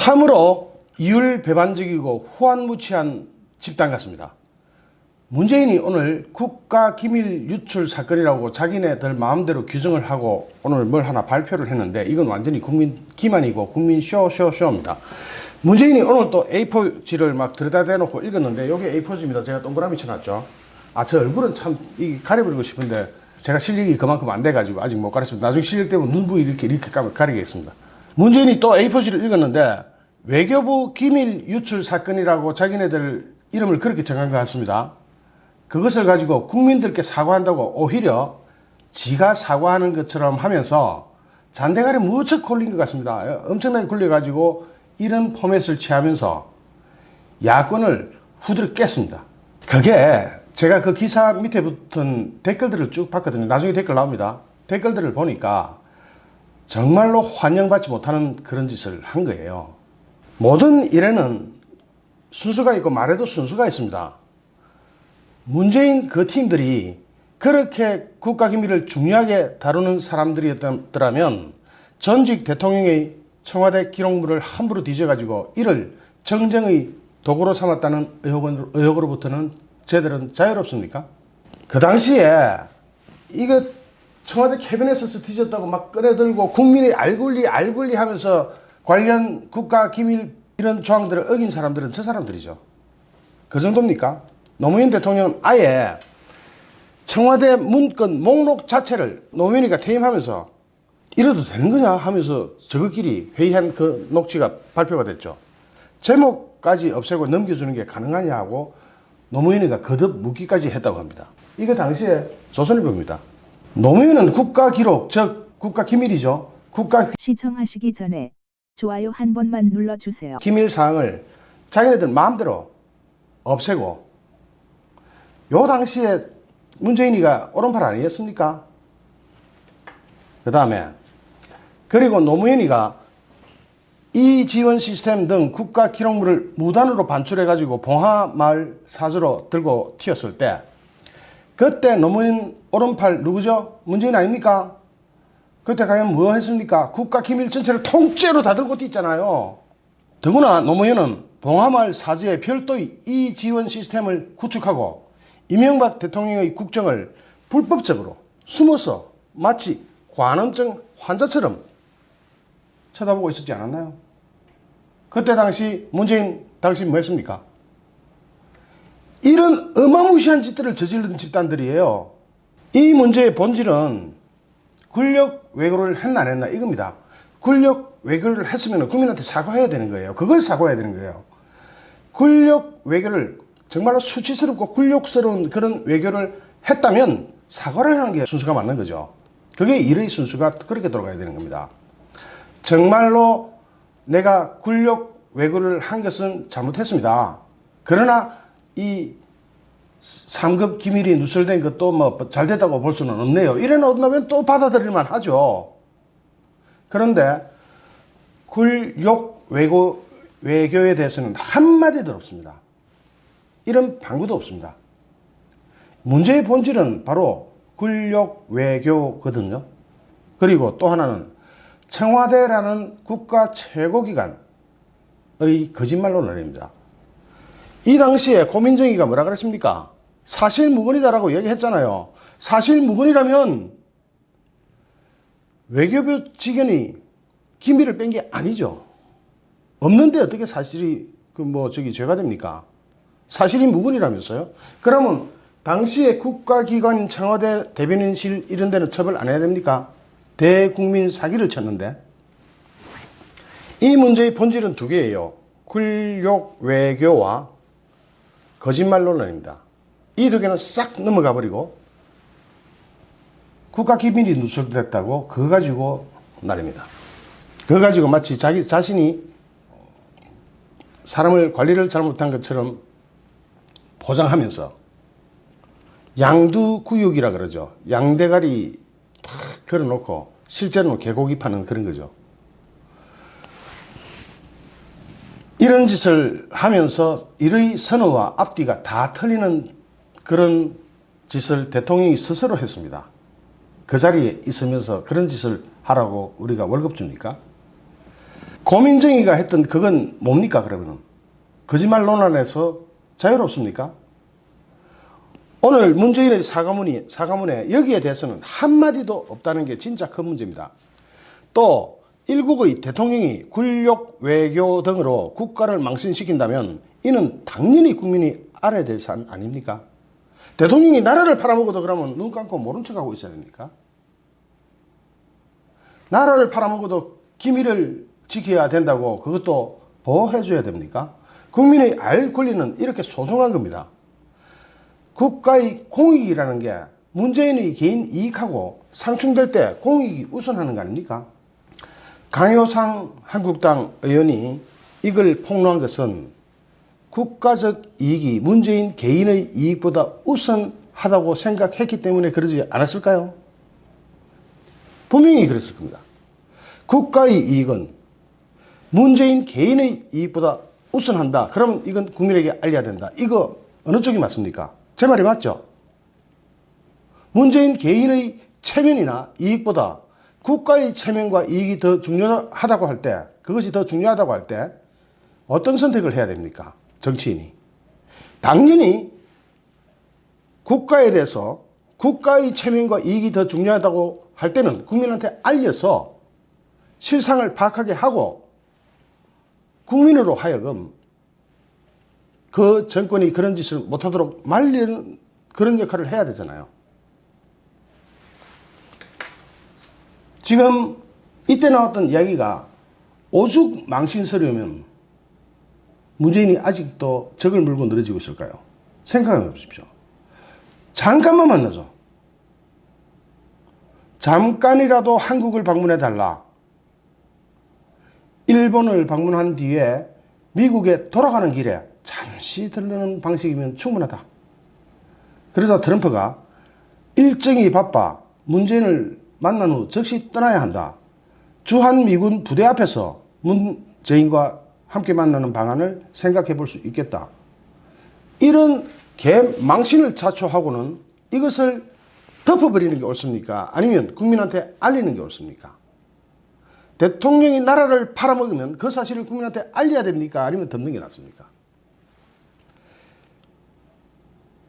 참으로 이율배반적이고 후한무치한 집단 같습니다. 문재인이 오늘 국가기밀 유출 사건이라고 자기네들 마음대로 규정을 하고 오늘 뭘 하나 발표를 했는데 이건 완전히 국민 기만이고 국민 쇼입니다. 문재인이 오늘 또 A4지를 막 들여다 대놓고 읽었는데 여기 A4지입니다. 제가 동그라미 쳐놨죠. 저 얼굴은 참 가려버리고 싶은데 제가 실력이 그만큼 안 돼가지고 아직 못 가렸습니다. 나중에 실력 되면 눈 부위 이렇게 가리겠습니다. 문재인이 또 A4지를 읽었는데 외교부 기밀 유출 사건이라고 자기네들 이름을 그렇게 정한 것 같습니다. 그것을 가지고 국민들께 사과한다고 오히려 지가 사과하는 것처럼 하면서 잔대가리 무척 굴린 것 같습니다. 엄청나게 굴려가지고 이런 포맷을 취하면서 야권을 후드를 깼습니다. 그게 제가 그 기사 밑에 붙은 댓글들을 쭉 봤거든요. 나중에 댓글 나옵니다. 댓글들을 보니까 정말로 환영받지 못하는 그런 짓을 한 거예요. 모든 일에는 순수가 있고 말에도 순수가 있습니다. 문재인 그 팀들이 그렇게 국가기밀을 중요하게 다루는 사람들이었더라면 전직 대통령의 청와대 기록물을 함부로 뒤져가지고 이를 정쟁의 도구로 삼았다는 의혹으로부터는 쟤들은 자유롭습니까? 그 당시에 이거 청와대 캐비넷에서 뒤졌다고 막 꺼내들고 국민이 알굴리 하면서 관련 국가기밀 이런 조항들을 어긴 사람들은 저 사람들이죠. 그 정도입니까? 노무현 대통령은 아예 청와대 문건 목록 자체를 노무현이가 퇴임하면서 이래도 되는 거냐 하면서 저것끼리 회의한 그 녹취가 발표가 됐죠. 제목까지 없애고 넘겨주는 게 가능하냐 하고 노무현이가 거듭 묻기까지 했다고 합니다. 이거 당시에 조선일보입니다. 노무현은 국가기록, 즉 국가기밀이죠. 시청하시기 전에 좋아요 한 번만 눌러주세요. 기밀사항을 자기네들 마음대로 없애고 요 당시에 문재인이가 오른팔 아니었습니까? 그 다음에 그리고 노무현이가 이 지원 시스템 등 국가 기록물을 무단으로 반출해가지고 봉하마을 사주로 들고 튀었을 때 그때 노무현 오른팔 누구죠? 문재인 아닙니까? 그때 과연 뭐 했습니까? 국가 기밀 전체를 통째로 다 들고 뛰었잖아요. 더구나 노무현은 봉하마을 사주에 별도의 이 지원 시스템을 구축하고 이명박 대통령의 국정을 불법적으로 숨어서 마치 관음증 환자처럼 쳐다보고 있었지 않았나요? 그때 당시 문재인 당시 뭐 했습니까? 이런 어마무시한 짓들을 저지른 집단들이에요. 이 문제의 본질은 권력 왜곡을 했나 안 했나 이겁니다. 권력 왜곡을 했으면 국민한테 사과해야 되는 거예요. 그걸 사과해야 되는 거예요. 권력 외교를 정말로 수치스럽고 굴욕스러운 그런 외교를 했다면 사과를 하는 게 순수가 맞는 거죠. 그게 일의 순수가 그렇게 돌아가야 되는 겁니다. 정말로 내가 권력 왜곡을 한 것은 잘못했습니다. 그러나 이 3급 기밀이 누설된 것도 뭐 잘 됐다고 볼 수는 없네요. 이래 놓으면 또 받아들일만 하죠. 그런데 권력 외교에 대해서는 한마디도 없습니다. 이런 방구도 없습니다. 문제의 본질은 바로 권력 외교거든요. 그리고 또 하나는 청와대라는 국가 최고기관의 거짓말론입니다. 이 당시에 고민정이가 뭐라 그랬습니까? 사실무근이다라고 얘기했잖아요. 사실무근이라면 외교부 직원이 기밀을 뺀 게 아니죠. 없는데 어떻게 사실이 죄가 됩니까? 사실이 무근이라면서요? 그러면 당시에 국가기관인 청와대 대변인실 이런 데는 처벌 안 해야 됩니까? 대국민 사기를 쳤는데 이 문제의 본질은 두 개예요. 권력 외교와 거짓말 논란입니다. 이 두 개는 싹 넘어가 버리고 국가기밀이 누설됐다고 그거 가지고 날립니다. 그거 가지고 마치 자기 자신이 사람을 관리를 잘못한 것처럼 포장하면서 양두구육이라 그러죠. 양대가리 탁 걸어놓고 실제로는 개고기 파는 그런 거죠. 이런 짓을 하면서 일의 선어와 앞뒤가 다 틀리는 그런 짓을 대통령이 스스로 했습니다. 그 자리에 있으면서 그런 짓을 하라고 우리가 월급 줍니까? 고민정이가 했던 그건 뭡니까 그러면? 거짓말 논란에서 자유롭습니까? 오늘 문재인의 사과문에 여기에 대해서는 한마디도 없다는 게 진짜 큰 문제입니다. 또 일국의 대통령이 굴욕, 외교 등으로 국가를 망신시킨다면 이는 당연히 국민이 알아야 될 사안 아닙니까? 대통령이 나라를 팔아먹어도 그러면 눈 감고 모른 척하고 있어야 됩니까? 나라를 팔아먹어도 기밀을 지켜야 된다고 그것도 보호해줘야 됩니까? 국민의 알 권리는 이렇게 소중한 겁니다. 국가의 공익이라는 게 문재인의 개인 이익하고 상충될 때 공익이 우선하는 거 아닙니까? 강효상 한국당 의원이 이걸 폭로한 것은 국가적 이익이 문재인 개인의 이익보다 우선하다고 생각했기 때문에 그러지 않았을까요? 분명히 그랬을 겁니다. 국가의 이익은 문재인 개인의 이익보다 우선한다. 그럼 이건 국민에게 알려야 된다. 이거 어느 쪽이 맞습니까? 제 말이 맞죠? 문재인 개인의 체면이나 이익보다 국가의 체면과 이익이 더 중요하다고 할 때, 그것이 더 중요하다고 할 때 어떤 선택을 해야 됩니까? 정치인이. 당연히 국가에 대해서 국가의 체면과 이익이 더 중요하다고 할 때는 국민한테 알려서 실상을 파악하게 하고 국민으로 하여금 그 정권이 그런 짓을 못하도록 말리는 그런 역할을 해야 되잖아요. 지금 이때 나왔던 이야기가 오죽 망신스러우면 문재인이 아직도 적을 물고 늘어지고 있을까요? 생각해 보십시오. 잠깐만 만나죠. 잠깐이라도 한국을 방문해 달라. 일본을 방문한 뒤에 미국에 돌아가는 길에 잠시 들르는 방식이면 충분하다. 그래서 트럼프가 일정이 바빠 문재인을 만난 후 즉시 떠나야 한다. 주한미군 부대 앞에서 문재인과 함께 만나는 방안을 생각해 볼 수 있겠다. 이런 개망신을 자초하고는 이것을 덮어버리는 게 옳습니까? 아니면 국민한테 알리는 게 옳습니까? 대통령이 나라를 팔아먹으면 그 사실을 국민한테 알려야 됩니까? 아니면 덮는 게 낫습니까?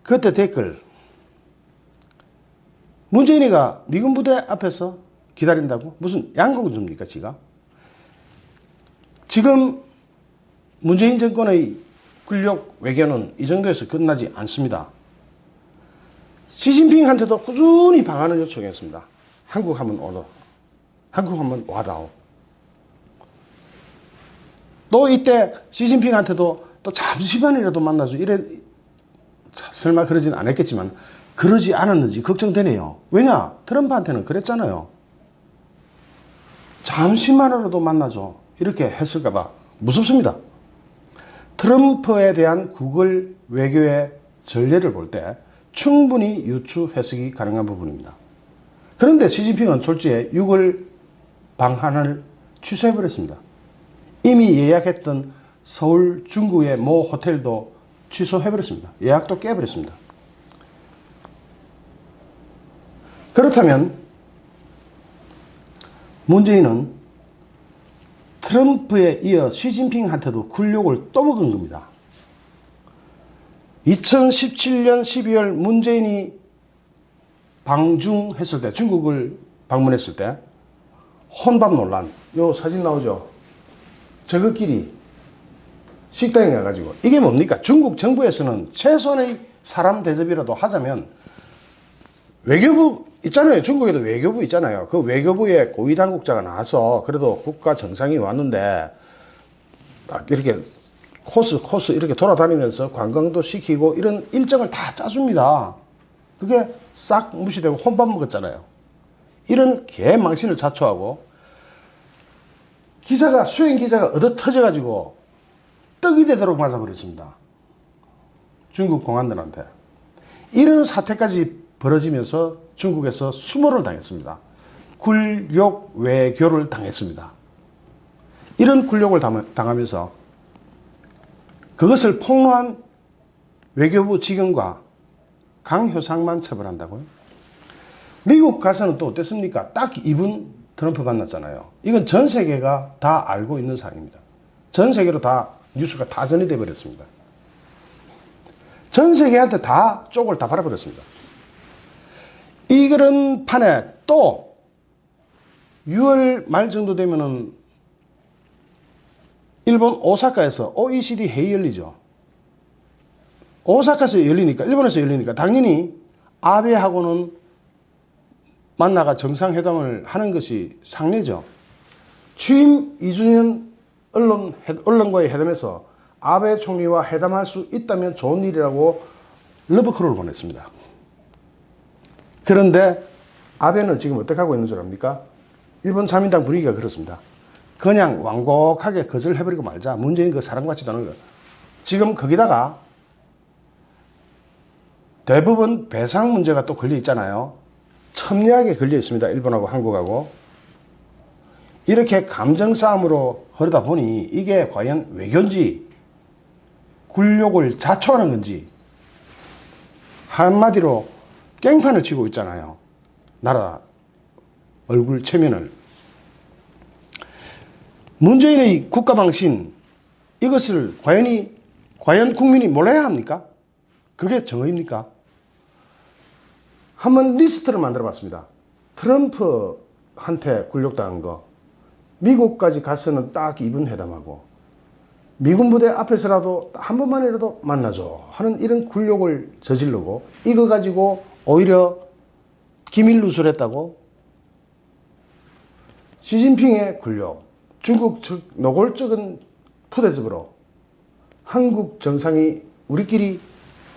그때 댓글, 문재인이가 미군 부대 앞에서 기다린다고? 무슨 양곡을 줍니까 지가? 지금 문재인 정권의 굴욕 외교는 이 정도에서 끝나지 않습니다. 시진핑한테도 꾸준히 방안을 요청했습니다. 한국 한번 오도. 한국 한번 와다오. 또 이때 시진핑한테도 또 잠시만이라도 만나서 이래 설마 그러진 않았겠지만 그러지 않았는지 걱정되네요. 왜냐? 트럼프한테는 그랬잖아요. 잠시만이라도 만나죠. 이렇게 했을까봐 무섭습니다. 트럼프에 대한 구글 외교의 전례를 볼 때 충분히 유추 해석이 가능한 부분입니다. 그런데 시진핑은 졸지에 6월 방한을 취소해버렸습니다. 이미 예약했던 서울 중구의 모 호텔도 취소해버렸습니다. 예약도 깨버렸습니다. 그렇다면 문재인은 트럼프에 이어 시진핑한테도 굴욕을 또 먹은 겁니다. 2017년 12월 문재인이 방중했을 때, 중국을 방문했을 때 혼밥 논란, 요 사진 나오죠? 저것끼리 식당에 가가지고 이게 뭡니까? 중국 정부에서는 최소한의 사람 대접이라도 하자면 외교부 있잖아요. 중국에도 외교부 있잖아요. 그 외교부에 고위 당국자가 나와서 그래도 국가 정상이 왔는데 딱 이렇게 코스 이렇게 돌아다니면서 관광도 시키고 이런 일정을 다 짜줍니다. 그게 싹 무시되고 혼밥 먹었잖아요. 이런 개망신을 자초하고 수행 기자가 얻어 터져가지고 떡이 되도록 맞아버렸습니다. 중국 공안들한테. 이런 사태까지 벌어지면서 중국에서 수모를 당했습니다. 굴욕 외교를 당했습니다. 이런 굴욕을 당하면서 그것을 폭로한 외교부 직원과 강효상만 처벌한다고요? 미국 가서는 또 어땠습니까? 딱 이분 트럼프 만났잖아요. 이건 전 세계가 다 알고 있는 사항입니다. 전 세계로 다 뉴스가 다 전이돼 버렸습니다. 전 세계한테 다 쪽을 다 팔아버렸습니다. 이런 판에 또 6월 말 정도 되면은 일본 오사카에서 OECD 회의 열리죠. 오사카에서 열리니까, 일본에서 열리니까 당연히 아베하고는 만나가 정상회담을 하는 것이 상례죠. 취임 2주년 언론과의 회담에서 아베 총리와 회담할 수 있다면 좋은 일이라고 러브콜을 보냈습니다. 그런데 아베는 지금 어떻게 하고 있는 줄 압니까? 일본 자민당 분위기가 그렇습니다. 그냥 완곡하게 거절해버리고 말자. 문재인 그 사람 같지도 않은 거. 지금 거기다가 대부분 배상 문제가 또 걸려 있잖아요. 첨예하게 걸려 있습니다. 일본하고 한국하고. 이렇게 감정 싸움으로 흐르다 보니 이게 과연 외교인지 굴욕을 자초하는 건지 한마디로 깽판을 치고 있잖아요. 나라 얼굴 체면을. 문재인의 국가방신 이것을 과연 국민이 몰라야 합니까? 그게 정의입니까? 한번 리스트를 만들어 봤습니다. 트럼프한테 굴욕당한 거, 미국까지 가서는 딱 2분 회담하고 미군 부대 앞에서라도 한 번만이라도 만나줘 하는 이런 굴욕을 저지르고 이거 가지고 오히려 기밀 누설했다고. 시진핑의 굴욕, 중국 측 노골적인 푸대접으로 한국 정상이 우리끼리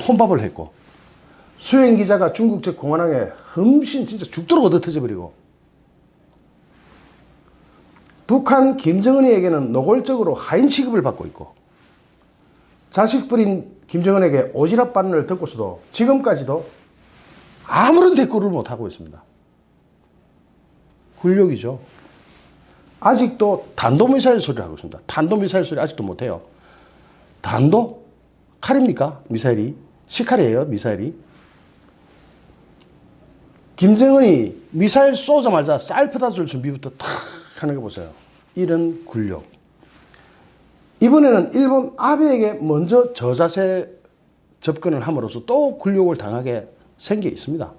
혼밥을 했고, 수행 기자가 중국 측 공안항에 흠신 진짜 죽도록 얻어터져버리고, 북한 김정은이에게는 노골적으로 하인 취급을 받고 있고, 자식들인 김정은에게 오지랖 반응을 듣고서도 지금까지도 아무런 대꾸를 못하고 있습니다. 굴욕이죠. 아직도 탄도미사일 소리를 하고 있습니다. 탄도미사일 소리 아직도 못해요. 단도? 칼입니까? 미사일이? 시칼이에요, 미사일이? 김정은이 미사일 쏘자마자 쌀 퍼다 줄 준비부터 탁 하는 거 보세요. 이런 굴욕. 이번에는 일본 아베에게 먼저 저자세 접근을 함으로써 또 굴욕을 당하게 생겨 있습니다.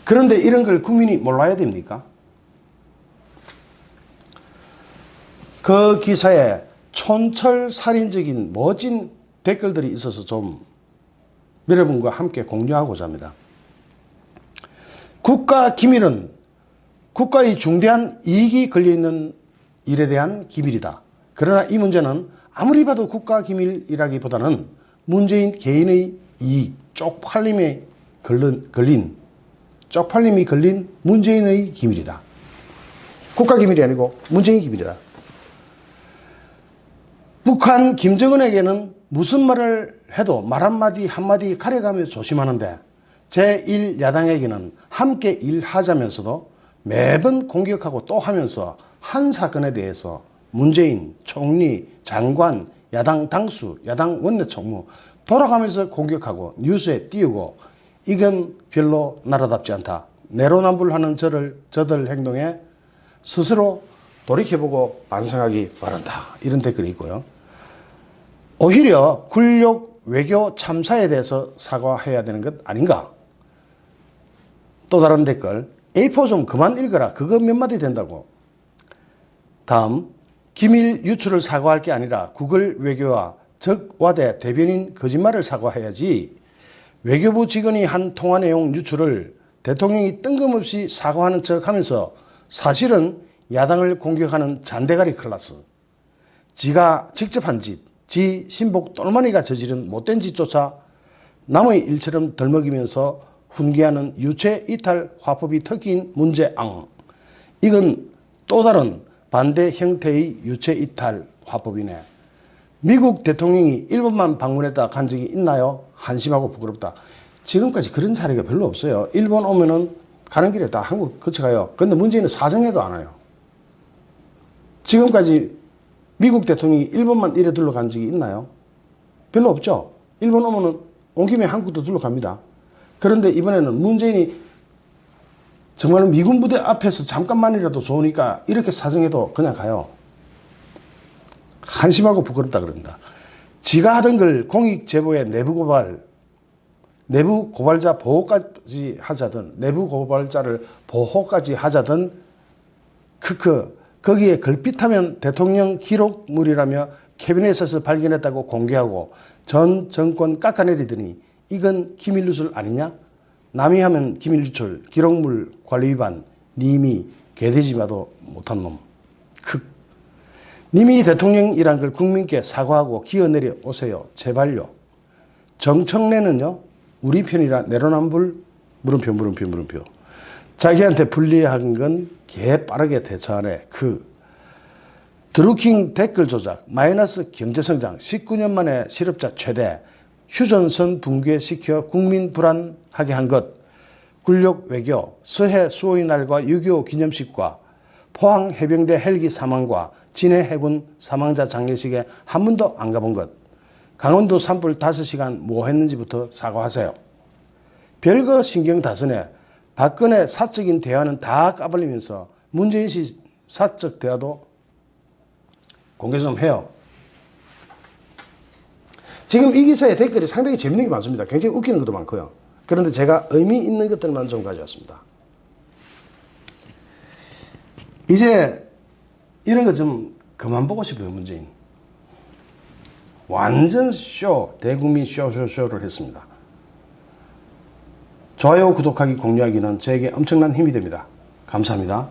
그런데 이런 걸 국민이 몰라야 됩니까? 그 기사에 촌철살인적인 멋진 댓글들이 있어서 좀 여러분과 함께 공유하고자 합니다. 국가 기밀은 국가의 중대한 이익이 걸려있는 일에 대한 기밀이다. 그러나 이 문제는 아무리 봐도 국가 기밀이라기보다는 문재인 개인의 이익, 쪽팔림이 걸린 문재인의 기밀이다. 국가 기밀이 아니고 문재인 기밀이다. 북한 김정은에게는 무슨 말을 해도 말 한마디 한마디 가려가며 조심하는데 제1야당에게는 함께 일하자면서도 매번 공격하고 또 하면서 한 사건에 대해서 문재인, 총리, 장관, 야당 당수, 야당 원내총무 돌아가면서 공격하고 뉴스에 띄우고 이건 별로 나라답지 않다. 내로남불하는 저들 행동에 스스로 돌이켜보고 반성하기 바란다. 이런 댓글이 있고요. 오히려 굴욕 외교 참사에 대해서 사과해야 되는 것 아닌가? 또 다른 댓글, A4 좀 그만 읽어라. 그거 몇 마디 된다고. 다음, 기밀 유출을 사과할 게 아니라 구글 외교와 적와대 대변인 거짓말을 사과해야지 외교부 직원이 한 통화 내용 유출을 대통령이 뜬금없이 사과하는 척하면서 사실은 야당을 공격하는 잔대가리 클라스. 지가 직접 한 짓, 지 신복 똘마니가 저지른 못된 짓조차 남의 일처럼 덜먹이면서 훈계하는 유체 이탈 화법이 특기인 문제앙. 이건 또 다른 반대 형태의 유체 이탈 화법이네. 미국 대통령이 일본만 방문했다 간 적이 있나요? 한심하고 부끄럽다. 지금까지 그런 사례가 별로 없어요. 일본 오면은 가는 길에 다 한국 거쳐가요. 근데 문제는 사정해도 안 와요. 지금까지 미국 대통령이 일본만 이래 둘러간 적이 있나요? 별로 없죠. 일본 오면은 온 김에 한국도 둘러갑니다. 그런데 이번에는 문재인이 정말 미군 부대 앞에서 잠깐만이라도 좋으니까 이렇게 사정해도 그냥 가요. 한심하고 부끄럽다 그럽니다. 지가 하던 걸 공익제보에 내부 고발자 보호까지 하자던, 내부 고발자를 보호까지 하자던, 거기에 걸핏하면 대통령 기록물이라며 캐비넷에서 발견했다고 공개하고 전 정권 깎아내리더니 이건 기밀 누설 아니냐? 남이 하면 기밀 유출, 기록물 관리 위반, 님이 개돼지마도 못한 놈. 님이 대통령이란 걸 국민께 사과하고 기어내려 오세요. 제발요. 정청래는요, 우리 편이라 내로남불, 물음표. 자기한테 불리한 건 개 빠르게 대처하네. 드루킹 댓글 조작, 마이너스 경제성장, 19년 만에 실업자 최대, 휴전선 붕괴시켜 국민 불안하게 한 것, 굴욕 외교, 서해 수호의 날과 6.25 기념식과 포항 해병대 헬기 사망과 진해 해군 사망자 장례식에 한 번도 안 가본 것, 강원도 산불 5시간 뭐 했는지부터 사과하세요. 별거 신경 다 쓰네. 박근혜 사적인 대화는 다 까발리면서 문재인 씨 사적 대화도 공개 좀 해요. 지금 이 기사의 댓글이 상당히 재밌는 게 많습니다. 굉장히 웃기는 것도 많고요. 그런데 제가 의미 있는 것들만 좀 가져왔습니다. 이제 이런 거 좀 그만 보고 싶어요, 문재인. 완전 대국민 쇼를 했습니다. 좋아요, 구독하기, 공유하기는 저에게 엄청난 힘이 됩니다. 감사합니다.